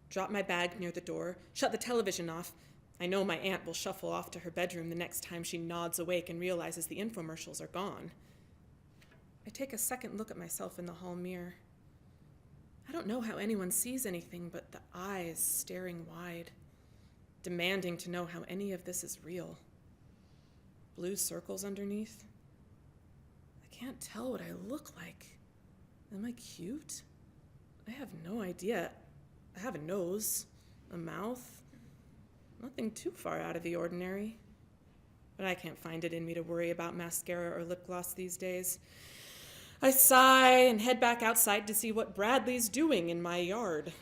drop my bag near the door, shut the television off. I know my aunt will shuffle off to her bedroom the next time she nods awake and realizes the infomercials are gone. I take a second look at myself in the hall mirror. I don't know how anyone sees anything but the eyes staring wide, demanding to know how any of this is real. Blue circles underneath. I can't tell what I look like. Am I cute? I have no idea. I have a nose, a mouth, nothing too far out of the ordinary. But I can't find it in me to worry about mascara or lip gloss these days. I sigh and head back outside to see what Bradley's doing in my yard.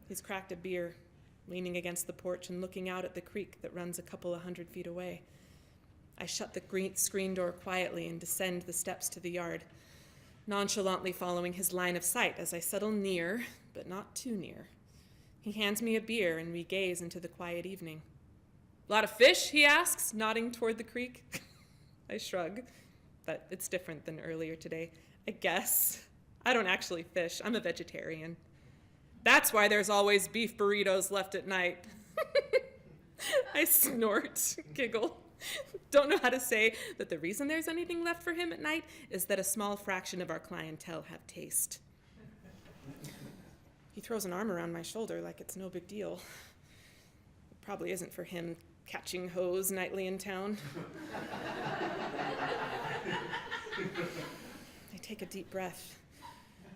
He's cracked a beer, leaning against the porch and looking out at the creek that runs a couple of 100 feet away. I shut the screen door quietly and descend the steps to the yard, nonchalantly following his line of sight as I settle near, but not too near. He hands me a beer and we gaze into the quiet evening. "Lot of fish?" he asks, nodding toward the creek. I shrug, but it's different than earlier today. I guess. I don't actually fish. I'm a vegetarian. "That's why there's always beef burritos left at night." I snort, giggle. Don't know how to say that the reason there's anything left for him at night is that a small fraction of our clientele have taste. He throws an arm around my shoulder like it's no big deal. It probably isn't for him catching hoes nightly in town. I take a deep breath,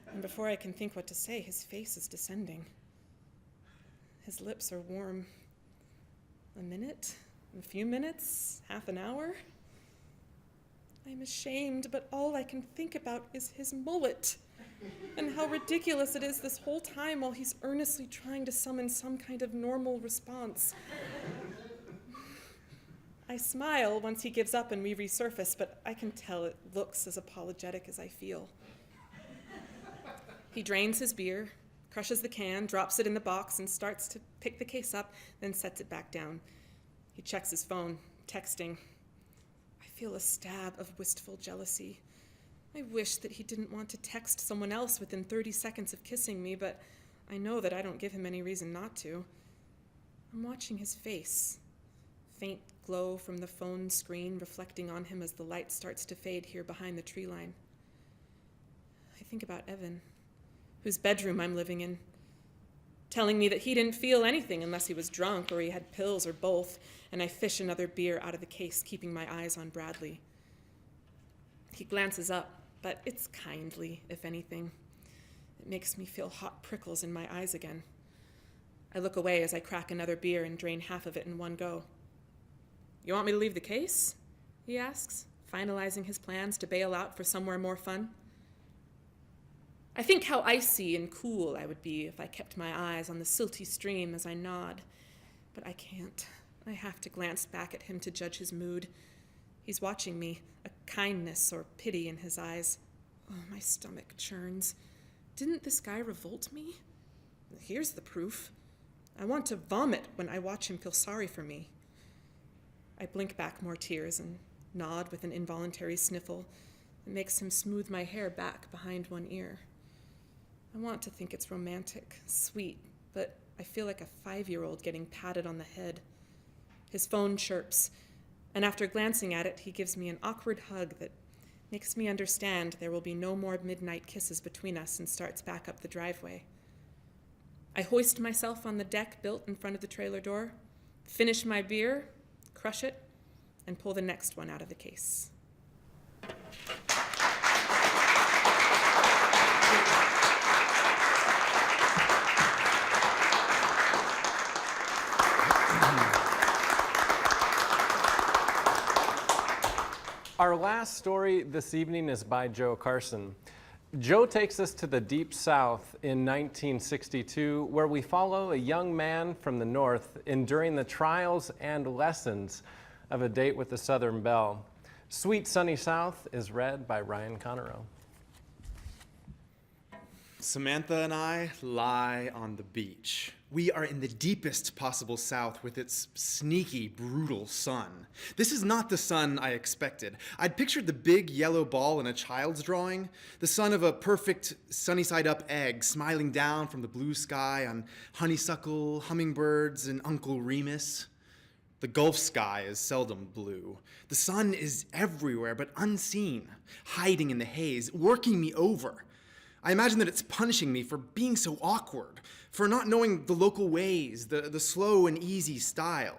and before I can think what to say, his face is descending. His lips are warm, A minute? A few minutes? Half an hour? I'm ashamed, but all I can think about is his mullet, and how ridiculous it is this whole time while he's earnestly trying to summon some kind of normal response. I smile once he gives up and we resurface, but I can tell it looks as apologetic as I feel. He drains his beer, crushes the can, drops it in the box, and starts to pick the case up, then sets it back down. He checks his phone, texting. I feel a stab of wistful jealousy. I wish that he didn't want to text someone else within 30 seconds of kissing me, but I know that I don't give him any reason not to. I'm watching his face. Faint glow from the phone screen reflecting on him as the light starts to fade here behind the tree line. I think about Evan, whose bedroom I'm living in, telling me that he didn't feel anything unless he was drunk or he had pills or both, and I fish another beer out of the case, keeping my eyes on Bradley. He glances up, but it's kindly, if anything. It makes me feel hot prickles in my eyes again. I look away as I crack another beer and drain half of it in one go. You want me to leave the case? He asks, finalizing his plans to bail out for somewhere more fun. I think how icy and cool I would be if I kept my eyes on the silty stream as I nod, but I can't. I have to glance back at him to judge his mood. He's watching me, a kindness or pity in his eyes. Oh, my stomach churns. Didn't this guy revolt me? Here's the proof. I want to vomit when I watch him feel sorry for me. I blink back more tears and nod with an involuntary sniffle that makes him smooth my hair back behind one ear. I want to think it's romantic, sweet, but I feel like a 5-year-old getting patted on the head. His phone chirps, and after glancing at it, he gives me an awkward hug that makes me understand there will be no more midnight kisses between us and starts back up the driveway. I hoist myself on the deck built in front of the trailer door, finish my beer, crush it, and pull the next one out of the case. Our last story this evening is by Joe Karson. Joe takes us to the Deep South in 1962, where we follow a young man from the North enduring the trials and lessons of a date with the Southern Belle. Sweet Sunny South is read by Ryan Conarro. Samantha and I lie on the beach. We are in the deepest possible South with its sneaky, brutal sun. This is not the sun I expected. I'd pictured the big yellow ball in a child's drawing, the sun of a perfect sunny-side-up egg smiling down from the blue sky on honeysuckle, hummingbirds, and Uncle Remus. The Gulf sky is seldom blue. The sun is everywhere but unseen, hiding in the haze, working me over. I imagine that it's punishing me for being so awkward, for not knowing the local ways, the slow and easy style.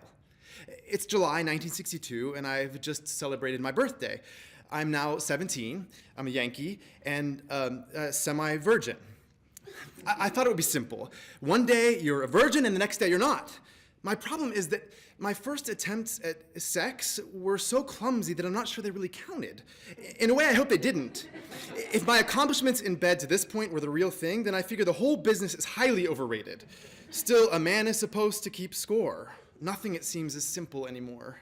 It's July 1962, and I've just celebrated my birthday. I'm now 17, I'm a Yankee, and semi-virgin. I thought it would be simple. One day you're a virgin, and the next day you're not. My problem is that my first attempts at sex were so clumsy that I'm not sure they really counted. In a way, I hope they didn't. If my accomplishments in bed to this point were the real thing, then I figure the whole business is highly overrated. Still, a man is supposed to keep score. Nothing, it seems, is simple anymore.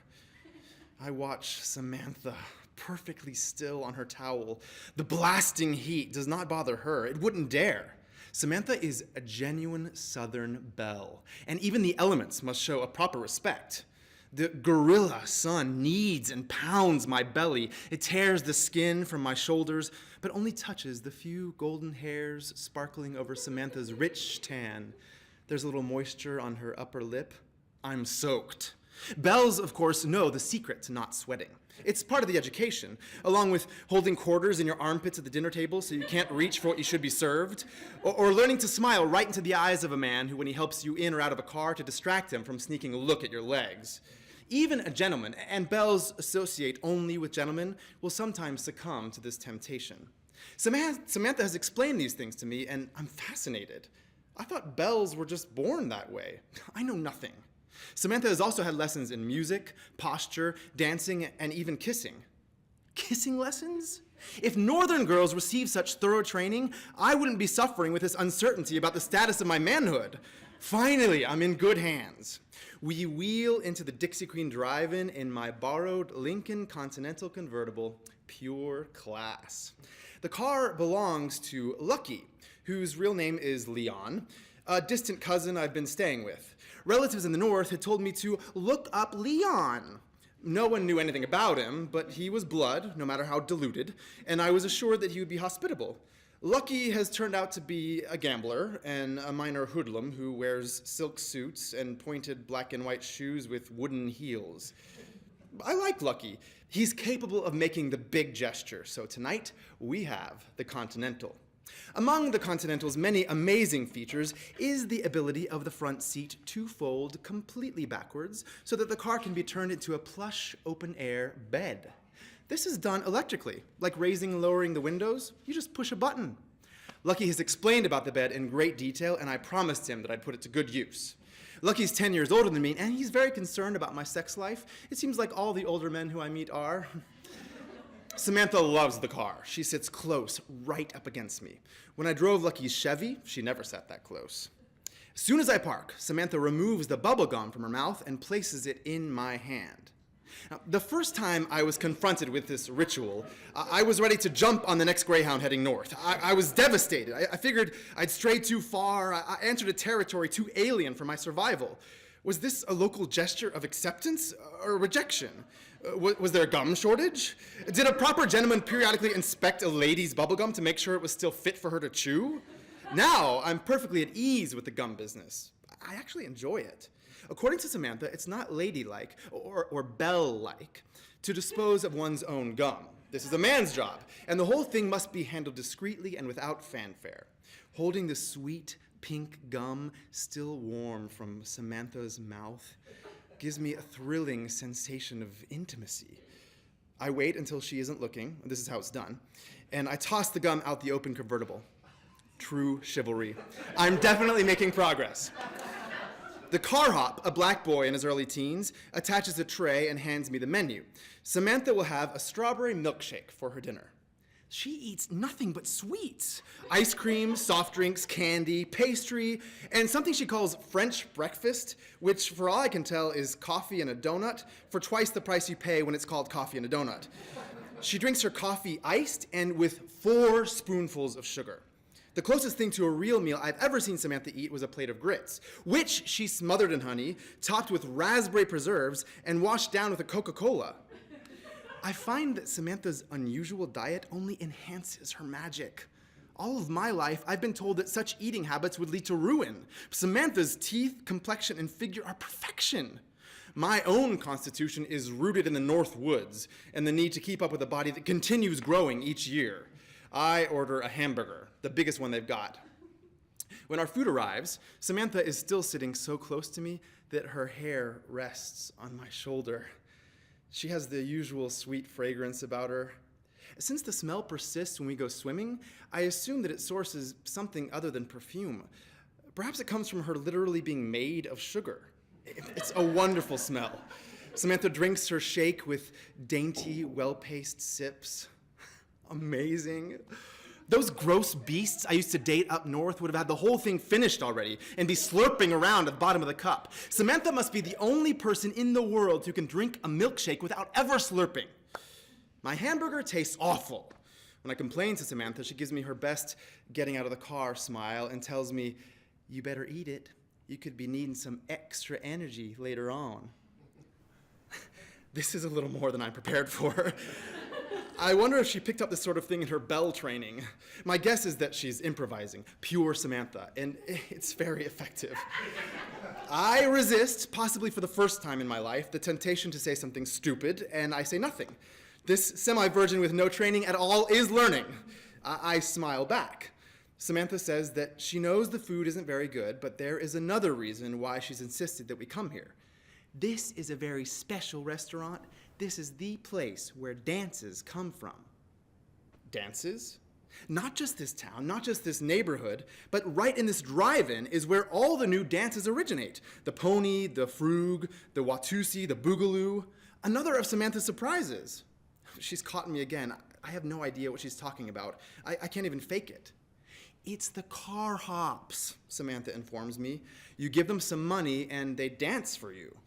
I watch Samantha perfectly still on her towel. The blasting heat does not bother her. It wouldn't dare. Samantha is a genuine Southern belle, and even the elements must show a proper respect. The gorilla sun kneads and pounds my belly. It tears the skin from my shoulders, but only touches the few golden hairs sparkling over Samantha's rich tan. There's a little moisture on her upper lip. I'm soaked. Belles, of course, know the secret to not sweating. It's part of the education, along with holding quarters in your armpits at the dinner table so you can't reach for what you should be served, or learning to smile right into the eyes of a man who, when he helps you in or out of a car, to distract him from sneaking a look at your legs. Even a gentleman, and belles associate only with gentlemen, will sometimes succumb to this temptation. Samantha has explained these things to me, and I'm fascinated. I thought belles were just born that way. I know nothing. Samantha has also had lessons in music, posture, dancing, and even kissing. Kissing lessons? If Northern girls received such thorough training, I wouldn't be suffering with this uncertainty about the status of my manhood. Finally, I'm in good hands. We wheel into the Dixie Queen Drive-In in my borrowed Lincoln Continental convertible, pure class. The car belongs to Lucky, whose real name is Leon, a distant cousin I've been staying with. Relatives in the north had told me to look up Leon. No one knew anything about him, but he was blood, no matter how diluted, and I was assured that he would be hospitable. Lucky has turned out to be a gambler and a minor hoodlum who wears silk suits and pointed black and white shoes with wooden heels. I like Lucky. He's capable of making the big gesture, so tonight we have the Continental. Among the Continental's many amazing features is the ability of the front seat to fold completely backwards so that the car can be turned into a plush, open-air bed. This is done electrically, like raising and lowering the windows. You just push a button. Lucky has explained about the bed in great detail, and I promised him that I'd put it to good use. Lucky's 10 years older than me, and he's very concerned about my sex life. It seems like all the older men who I meet are. Samantha loves the car. She sits close, right up against me. When I drove Lucky's Chevy, she never sat that close. As soon as I park, Samantha removes the bubble gum from her mouth and places it in my hand. Now, the first time I was confronted with this ritual, I was ready to jump on the next Greyhound heading north. I was devastated. I figured I'd strayed too far. I entered a territory too alien for my survival. Was this a local gesture of acceptance or rejection? Was there a gum shortage? Did a proper gentleman periodically inspect a lady's bubblegum to make sure it was still fit for her to chew? Now, I'm perfectly at ease with the gum business. I actually enjoy it. According to Samantha, it's not ladylike or belle-like to dispose of one's own gum. This is a man's job, and the whole thing must be handled discreetly and without fanfare. Holding the sweet, pink gum still warm from Samantha's mouth gives me a thrilling sensation of intimacy. I wait until she isn't looking, this is how it's done, and I toss the gum out the open convertible. True chivalry. I'm definitely making progress. The car hop, a black boy in his early teens, attaches a tray and hands me the menu. Samantha will have a strawberry milkshake for her dinner. She eats nothing but sweets. Ice cream, soft drinks, candy, pastry, and something she calls French breakfast, which for all I can tell is coffee and a donut for twice the price you pay when it's called coffee and a donut. She drinks her coffee iced and with 4 spoonfuls of sugar. The closest thing to a real meal I've ever seen Samantha eat was a plate of grits, which she smothered in honey, topped with raspberry preserves, and washed down with a Coca-Cola. I find that Samantha's unusual diet only enhances her magic. All of my life, I've been told that such eating habits would lead to ruin. Samantha's teeth, complexion, and figure are perfection. My own constitution is rooted in the North Woods and the need to keep up with a body that continues growing each year. I order a hamburger, the biggest one they've got. When our food arrives, Samantha is still sitting so close to me that her hair rests on my shoulder. She has the usual sweet fragrance about her. Since the smell persists when we go swimming, I assume that its source is something other than perfume. Perhaps it comes from her literally being made of sugar. It's a wonderful smell. Samantha drinks her shake with dainty, well-paced sips. Amazing. Those gross beasts I used to date up north would have had the whole thing finished already and be slurping around at the bottom of the cup. Samantha must be the only person in the world who can drink a milkshake without ever slurping. My hamburger tastes awful. When I complain to Samantha, she gives me her best getting out of the car smile and tells me, "You better eat it. You could be needing some extra energy later on." This is a little more than I'm prepared for. I wonder if she picked up this sort of thing in her bell training. My guess is that she's improvising, pure Samantha, and it's very effective. I resist, possibly for the first time in my life, the temptation to say something stupid, and I say nothing. This semi-virgin with no training at all is learning. I smile back. Samantha says that she knows the food isn't very good, but there is another reason why she's insisted that we come here. This is a very special restaurant. This is the place where dances come from. Dances? Not just this town, not just this neighborhood, but right in this drive-in is where all the new dances originate. The pony, the frug, the watusi, the boogaloo. Another of Samantha's surprises. She's caught me again. I have no idea what she's talking about. I can't even fake it. It's the car hops, Samantha informs me. You give them some money and they dance for you.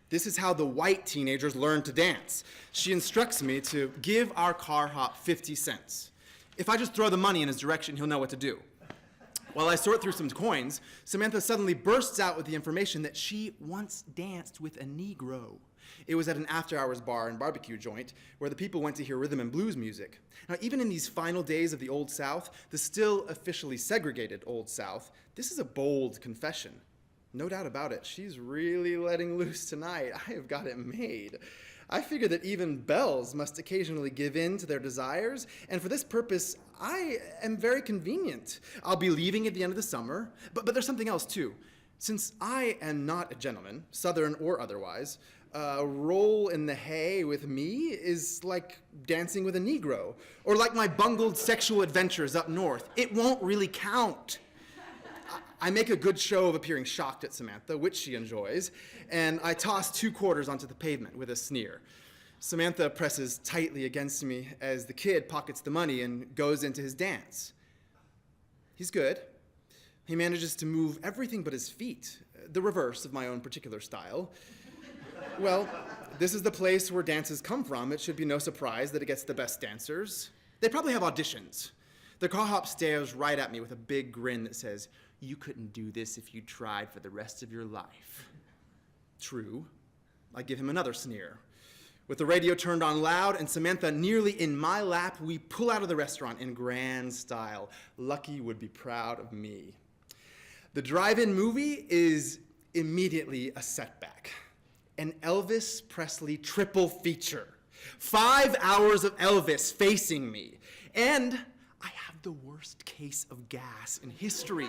This is how the white teenagers learn to dance. She instructs me to give our car hop 50 cents. If I just throw the money in his direction, he'll know what to do. While I sort through some coins, Samantha suddenly bursts out with the information that she once danced with a Negro. It was at an after-hours bar and barbecue joint where the people went to hear rhythm and blues music. Now, even in these final days of the Old South, the still officially segregated Old South, this is a bold confession. No doubt about it, she's really letting loose tonight. I have got it made. I figure that even belles must occasionally give in to their desires, and for this purpose, I am very convenient. I'll be leaving at the end of the summer, but there's something else too. Since I am not a gentleman, Southern or otherwise, a roll in the hay with me is like dancing with a Negro, or like my bungled sexual adventures up north. It won't really count. I make a good show of appearing shocked at Samantha, which she enjoys, and I toss 2 quarters onto the pavement with a sneer. Samantha presses tightly against me as the kid pockets the money and goes into his dance. He's good. He manages to move everything but his feet, the reverse of my own particular style. Well, this is the place where dances come from. It should be no surprise that it gets the best dancers. They probably have auditions. The car hop stares right at me with a big grin that says, "You couldn't do this if you tried for the rest of your life." True. I give him another sneer. With the radio turned on loud and Samantha nearly in my lap, we pull out of the restaurant in grand style. Lucky would be proud of me. The drive-in movie is immediately a setback. An Elvis Presley triple feature. 5 hours of Elvis facing me. And I have the worst case of gas in history.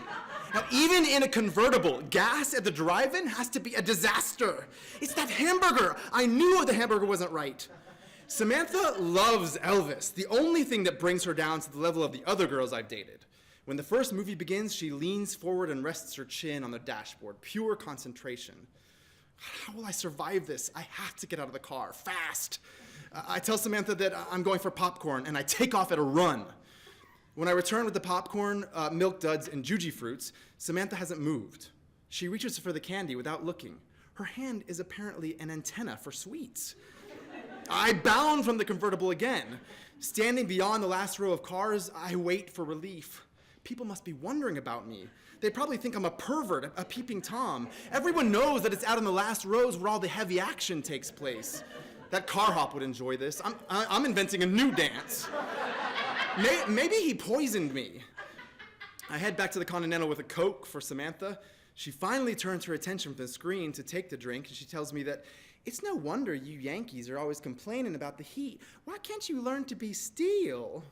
Now, even in a convertible, gas at the drive-in has to be a disaster. It's that hamburger. I knew the hamburger wasn't right. Samantha loves Elvis, the only thing that brings her down to the level of the other girls I've dated. When the first movie begins, she leans forward and rests her chin on the dashboard, pure concentration. How will I survive this? I have to get out of the car, fast. I tell Samantha that I'm going for popcorn, and I take off at a run. When I return with the popcorn, Milk Duds, and Juji fruits, Samantha hasn't moved. She reaches for the candy without looking. Her hand is apparently an antenna for sweets. I bound from the convertible again. Standing beyond the last row of cars, I wait for relief. People must be wondering about me. They probably think I'm a pervert, a peeping Tom. Everyone knows that it's out in the last rows where all the heavy action takes place. That car hop would enjoy this. I'm inventing a new dance. Maybe he poisoned me. I head back to the Continental with a Coke for Samantha. She finally turns her attention from the screen to take the drink, and she tells me that it's no wonder you Yankees are always complaining about the heat. Why can't you learn to be steel?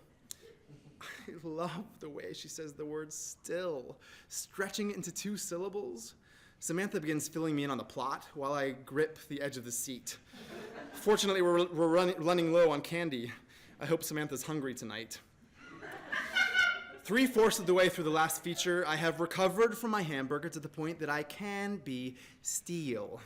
I love the way she says the word still, stretching into 2 syllables. Samantha begins filling me in on the plot while I grip the edge of the seat. Fortunately, we're running low on candy. I hope Samantha's hungry tonight. 3/4 of the way through the last feature, I have recovered from my hamburger to the point that I can be steel.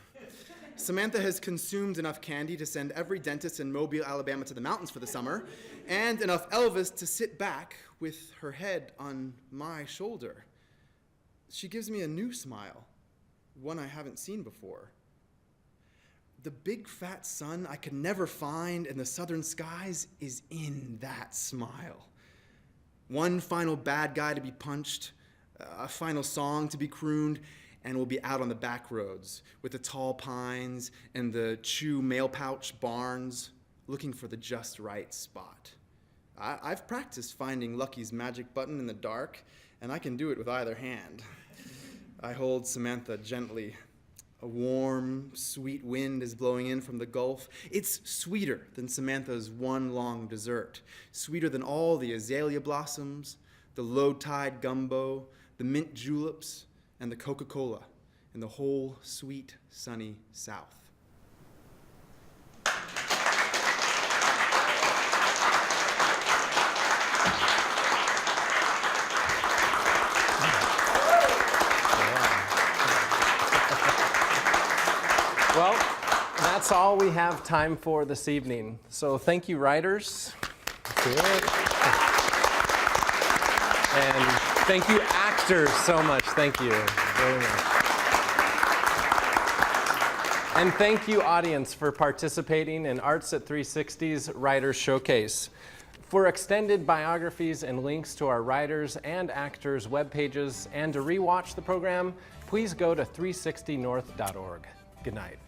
Samantha has consumed enough candy to send every dentist in Mobile, Alabama to the mountains for the summer, and enough Elvis to sit back with her head on my shoulder. She gives me a new smile, one I haven't seen before. The big fat sun I could never find in the southern skies is in that smile. One final bad guy to be punched, a final song to be crooned, and we'll be out on the back roads with the tall pines and the chew mail pouch barns, looking for the just right spot. I've practiced finding Lucky's magic button in the dark, and I can do it with either hand. I hold Samantha gently. A warm, sweet wind is blowing in from the Gulf. It's sweeter than Samantha's one long dessert, sweeter than all the azalea blossoms, the low-tide gumbo, the mint juleps, and the Coca-Cola in the whole sweet, sunny South. Well, that's all we have time for this evening. So thank you, writers. Good. And thank you, actors, so much. Thank you very much. And thank you, audience, for participating in Arts at 360's Writers Showcase. For extended biographies and links to our writers and actors' web pages, and to rewatch the program, please go to 360north.org. Good night.